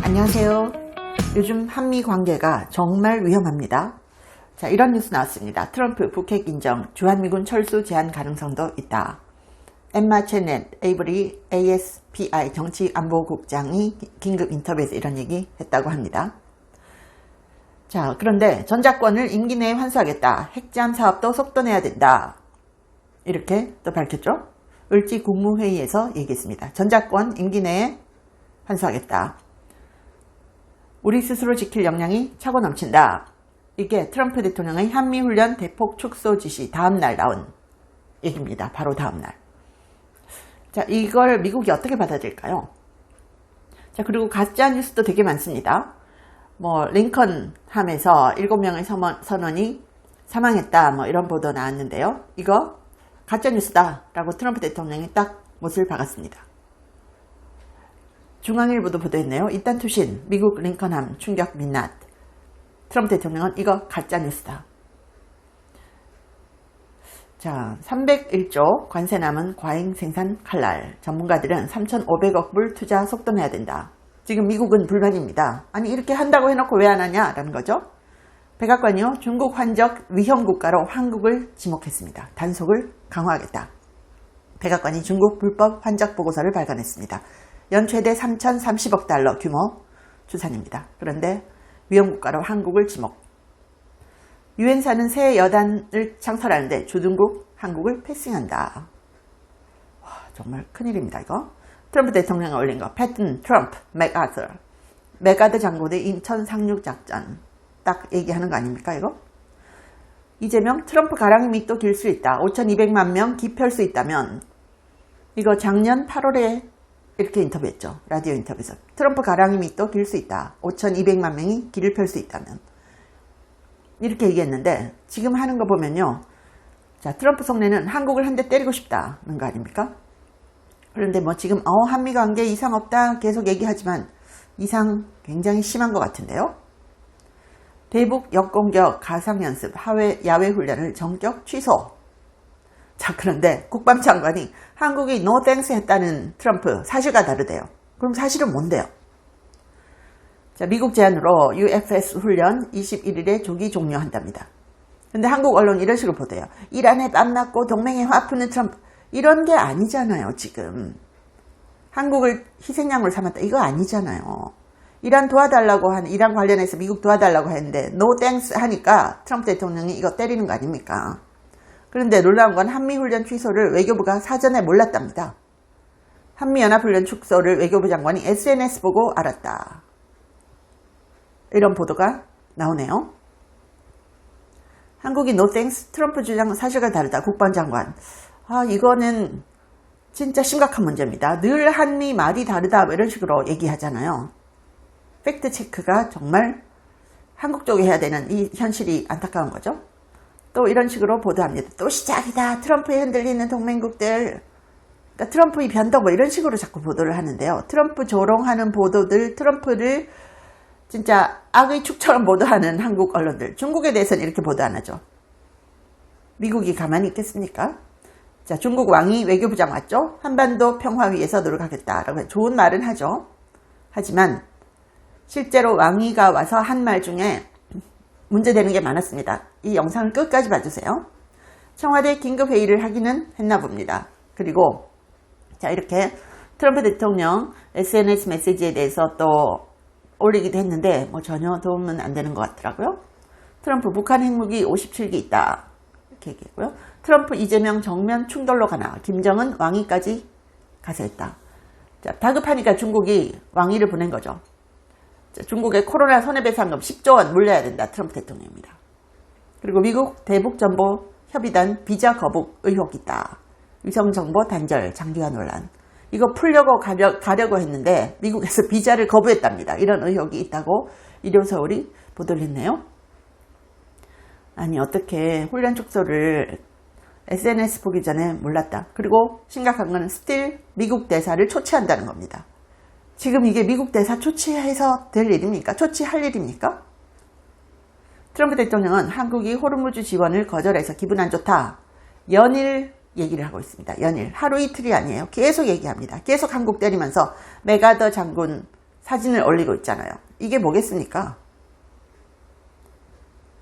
안녕하세요. 요즘 한미 관계가 정말 위험합니다. 자, 이런 뉴스 나왔습니다. 트럼프 북핵 인정, 주한미군 철수 제한 가능성도 있다. 엠마 체넷 에이브리 ASPI 정치안보국장이 긴급 인터뷰에서 이런 얘기 했다고 합니다. 자, 그런데 전작권을 임기 내에 환수하겠다. 핵잠 사업도 속도내야 된다. 이렇게 또 밝혔죠. 을지 국무회의에서 얘기했습니다. 전작권 임기 내에 환수하겠다. 우리 스스로 지킬 역량이 차고 넘친다. 이게 트럼프 대통령의 한미훈련 대폭 축소 지시 다음날 나온 얘기입니다. 바로 다음날. 자, 이걸 미국이 어떻게 받아들일까요? 자, 그리고 가짜 뉴스도 되게 많습니다. 링컨 함에서 7명의 선원이 사망했다. 이런 보도 나왔는데요. 이거 가짜 뉴스다. 라고 트럼프 대통령이 딱 못을 박았습니다. 중앙일보도 보도했네요. 이딴 투신, 미국 링컨함 충격 민낯. 트럼프 대통령은 이거 가짜 뉴스다. 자, 301조 관세 남은 과잉 생산 칼날. 전문가들은 3,500억 불 투자 속도내야 된다. 지금 미국은 불만입니다. 아니 이렇게 한다고 해놓고 왜 안 하냐라는 거죠. 백악관이요. 중국 환적 위험 국가로 한국을 지목했습니다. 단속을 강화하겠다. 백악관이 중국 불법 환적 보고서를 발간했습니다. 연 최대 3,030억 달러 규모 추산입니다. 그런데 위험국가로 한국을 지목. 유엔사는 새 여단을 창설하는데 주둔국 한국을 패싱한다. 와, 정말 큰일입니다. 이거. 트럼프 대통령이 올린 거. 패튼, 트럼프, 맥아더. 맥아더 장군의 인천 상륙 작전. 딱 얘기하는 거 아닙니까 이거? 이재명, 트럼프 가랑이 밑도 길 수 있다. 5,200만 명 기펼 수 있다면. 이거 작년 8월에 이렇게 인터뷰했죠. 라디오 인터뷰에서. 트럼프 가랑이 밑도 길 수 있다. 5,200만 명이 길을 펼 수 있다면. 이렇게 얘기했는데 지금 하는 거 보면요. 자, 트럼프 속내는 한국을 한 대 때리고 싶다는 거 아닙니까? 그런데 지금 한미 관계 이상 없다 계속 얘기하지만 이상 굉장히 심한 것 같은데요. 대북 역공격 가상연습 야외 훈련을 전격 취소. 자, 그런데 국방장관이 한국이 노 땡스 했다는 트럼프 사실과 다르대요. 그럼 사실은 뭔데요? 자, 미국 제안으로 UFS 훈련 21일에 조기 종료한답니다. 근데 한국 언론 이런 식으로 보대요. 이란에 뺨맞고 동맹에 화푸는 트럼프. 이런 게 아니잖아요, 지금. 한국을 희생양으로 삼았다. 이거 아니잖아요. 이란 관련해서 미국 도와달라고 했는데 노 땡스 하니까 트럼프 대통령이 이거 때리는 거 아닙니까? 그런데 놀라운 건 한미훈련 취소를 외교부가 사전에 몰랐답니다. 한미연합훈련 축소를 외교부 장관이 SNS 보고 알았다. 이런 보도가 나오네요. 한국이 노 땡스, 트럼프 주장 사실과 다르다. 국방장관. 이거는 진짜 심각한 문제입니다. 늘 한미 말이 다르다 이런 식으로 얘기하잖아요. 팩트 체크가 정말 한국 쪽에 해야 되는 이 현실이 안타까운 거죠. 또 이런 식으로 보도합니다. 또 시작이다. 트럼프에 흔들리는 동맹국들. 그러니까 트럼프의 변덕 이런 식으로 자꾸 보도를 하는데요. 트럼프 조롱하는 보도들, 트럼프를 진짜 악의 축처럼 보도하는 한국 언론들. 중국에 대해서는 이렇게 보도 안 하죠. 미국이 가만히 있겠습니까? 자, 중국 왕이 외교부장 왔죠. 한반도 평화 위해서 노력하겠다라고 좋은 말은 하죠. 하지만 실제로 왕이가 와서 한 말 중에 문제되는 게 많았습니다. 이 영상을 끝까지 봐주세요. 청와대 긴급회의를 하기는 했나 봅니다. 그리고 자, 이렇게 트럼프 대통령 SNS 메시지에 대해서 또 올리기도 했는데 전혀 도움은 안 되는 것 같더라고요. 트럼프 북한 핵무기 57기 있다. 이렇게 얘기했고요. 트럼프 이재명 정면 충돌로 가나. 김정은 왕위까지 가세했다. 자, 다급하니까 중국이 왕위를 보낸 거죠. 중국의 코로나 손해배상금 10조 원 물려야 된다. 트럼프 대통령입니다. 그리고 미국 대북정보협의단 비자 거북 의혹 있다. 위성정보 단절 장기화 논란. 이거 풀려고 가려고 했는데 미국에서 비자를 거부했답니다. 이런 의혹이 있다고 일요서울이 보도를 했네요. 아니 어떻게 훈련 축소를 SNS 보기 전에 몰랐다. 그리고 심각한 건 스틸 미국 대사를 초치한다는 겁니다. 지금 이게 미국 대사 초치해서 될 일입니까? 초치할 일입니까? 트럼프 대통령은 한국이 호르무즈 지원을 거절해서 기분 안 좋다. 연일 얘기를 하고 있습니다. 연일. 하루 이틀이 아니에요. 계속 얘기합니다. 계속 한국 때리면서 메가더 장군 사진을 올리고 있잖아요. 이게 뭐겠습니까?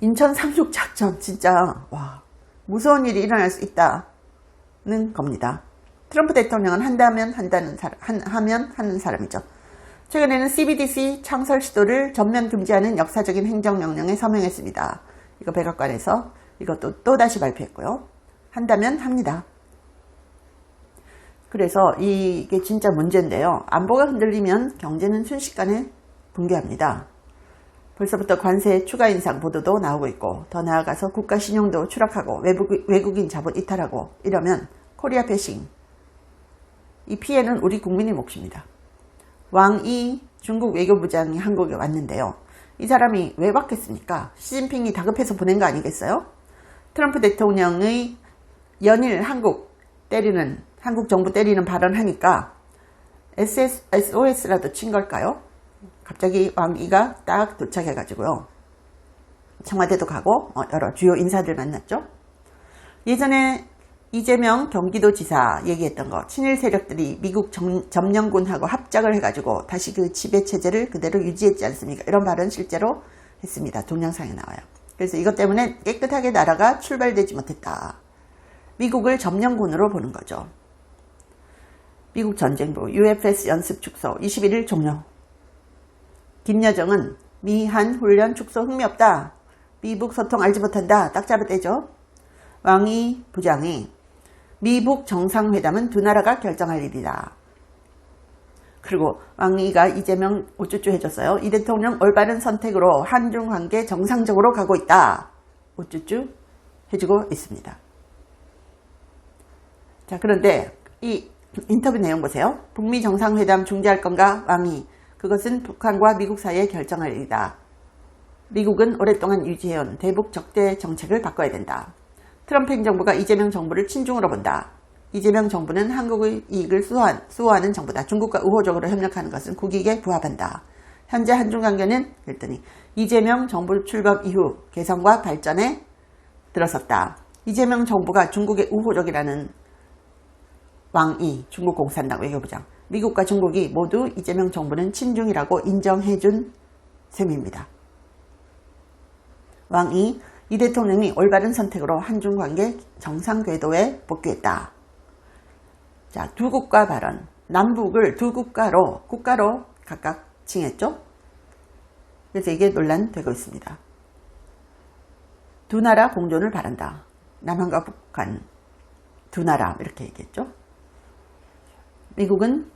인천 상륙 작전 진짜 와 무서운 일이 일어날 수 있다는 겁니다. 트럼프 대통령은 한다면 하면 하는 사람이죠. 최근에는 CBDC 창설 시도를 전면 금지하는 역사적인 행정명령에 서명했습니다. 이거 백악관에서 이것도 또다시 발표했고요. 한다면 합니다. 그래서 이게 진짜 문제인데요. 안보가 흔들리면 경제는 순식간에 붕괴합니다. 벌써부터 관세 추가 인상 보도도 나오고 있고 더 나아가서 국가 신용도 추락하고 외국인 자본 이탈하고 이러면 코리아 패싱 이 피해는 우리 국민의 몫입니다. 왕이 중국 외교부장이 한국에 왔는데요. 이 사람이 왜 왔겠습니까? 시진핑이 다급해서 보낸 거 아니겠어요? 트럼프 대통령의 연일 한국 정부 때리는 발언하니까 SOS라도 친 걸까요? 갑자기 왕이가 딱 도착해가지고요. 청와대도 가고 여러 주요 인사들 만났죠. 예전에 이재명 경기도지사 얘기했던 거 친일 세력들이 미국 점령군하고 합작을 해가지고 다시 그 지배체제를 그대로 유지했지 않습니까? 이런 발언 실제로 했습니다. 동영상에 나와요. 그래서 이것 때문에 깨끗하게 나라가 출발되지 못했다. 미국을 점령군으로 보는 거죠. 미국 전쟁부 UFS 연습 축소 21일 종료. 김여정은 미한 훈련 축소 흥미 없다. 미북 소통 알지 못한다. 딱 잡아떼죠. 왕이 부장이 미북 정상회담은 두 나라가 결정할 일이다. 그리고 왕이가 이재명 우쭈쭈 해줬어요. 이 대통령 올바른 선택으로 한중 관계 정상적으로 가고 있다. 우쭈쭈 해주고 있습니다. 자, 그런데 이 인터뷰 내용 보세요. 북미 정상회담 중지할 건가? 왕이. 그것은 북한과 미국 사이에 결정할 일이다. 미국은 오랫동안 유지해온 대북 적대 정책을 바꿔야 된다. 트럼프 행정부가 이재명 정부를 친중으로 본다. 이재명 정부는 한국의 이익을 수호하는 정부다. 중국과 우호적으로 협력하는 것은 국익에 부합한다. 현재 한중 관계는 그랬더니 이재명 정부 출범 이후 개선과 발전에 들어섰다. 이재명 정부가 중국의 우호적이라는 왕이 중국 공산당 외교부장. 미국과 중국이 모두 이재명 정부는 친중이라고 인정해준 셈입니다. 왕이 이 대통령이 올바른 선택으로 한중 관계 정상 궤도에 복귀했다. 자, 두 국가 발언. 남북을 두 국가로 각각 칭했죠. 그래서 이게 논란되고 있습니다. 두 나라 공존을 바란다. 남한과 북한 두 나라 이렇게 얘기했죠. 미국은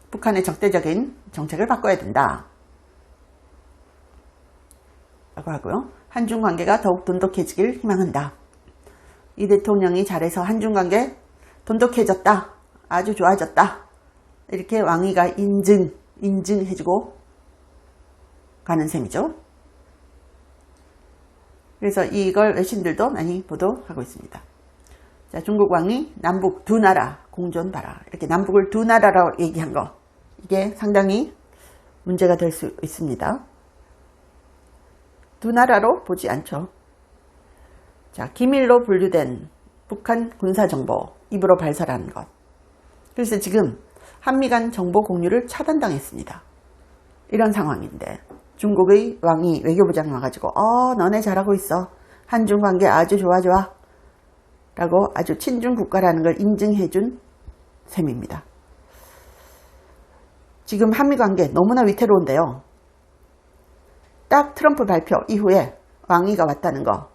북한의 적대적인 정책을 바꿔야 된다. 라고 하고요. 한중 관계가 더욱 돈독해지길 희망한다. 이 대통령이 잘해서 한중 관계 돈독해졌다. 아주 좋아졌다. 이렇게 왕이가 인증해주고 가는 셈이죠. 그래서 이걸 외신들도 많이 보도하고 있습니다. 자, 중국 왕이 남북 두 나라 공존 봐라. 이렇게 남북을 두 나라라고 얘기한 거. 이게 상당히 문제가 될 수 있습니다. 두 나라로 보지 않죠. 자, 기밀로 분류된 북한 군사정보 입으로 발설하는 것. 그래서 지금 한미 간 정보 공유를 차단당했습니다. 이런 상황인데 중국의 왕이 외교부장이 와가지고 너네 잘하고 있어. 한중 관계 아주 좋아 라고 아주 친중 국가라는 걸 인증해준 셈입니다. 지금 한미 관계 너무나 위태로운데요. 딱 트럼프 발표 이후에 왕이가 왔다는 거.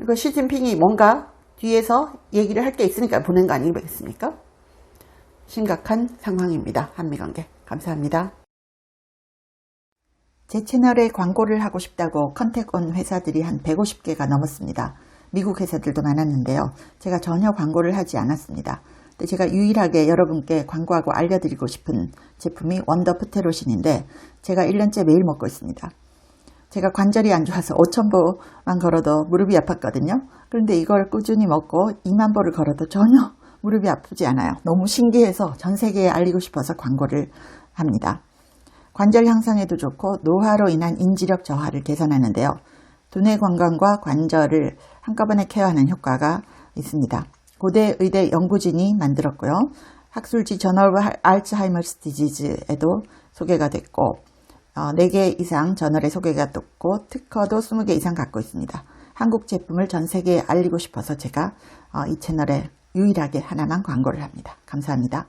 이거 시진핑이 뭔가 뒤에서 얘기를 할 게 있으니까 보낸 거 아니겠습니까? 심각한 상황입니다. 한미관계. 감사합니다. 제 채널에 광고를 하고 싶다고 컨택 온 회사들이 한 150개가 넘었습니다. 미국 회사들도 많았는데요. 제가 전혀 광고를 하지 않았습니다. 근데 제가 유일하게 여러분께 광고하고 알려드리고 싶은 제품이 원더프테로신인데 제가 1년째 매일 먹고 있습니다. 제가 관절이 안 좋아서 5,000보만 걸어도 무릎이 아팠거든요. 그런데 이걸 꾸준히 먹고 2만 보를 걸어도 전혀 무릎이 아프지 않아요. 너무 신기해서 전 세계에 알리고 싶어서 광고를 합니다. 관절 향상에도 좋고 노화로 인한 인지력 저하를 개선하는데요. 두뇌 건강과 관절을 한꺼번에 케어하는 효과가 있습니다. 고대 의대 연구진이 만들었고요. 학술지 저널 오브 알츠하이머스 디지즈에도 소개가 됐고 4개 이상 저널에 소개가 됐고 특허도 20개 이상 갖고 있습니다. 한국 제품을 전 세계에 알리고 싶어서 제가 이 채널에 유일하게 하나만 광고를 합니다. 감사합니다.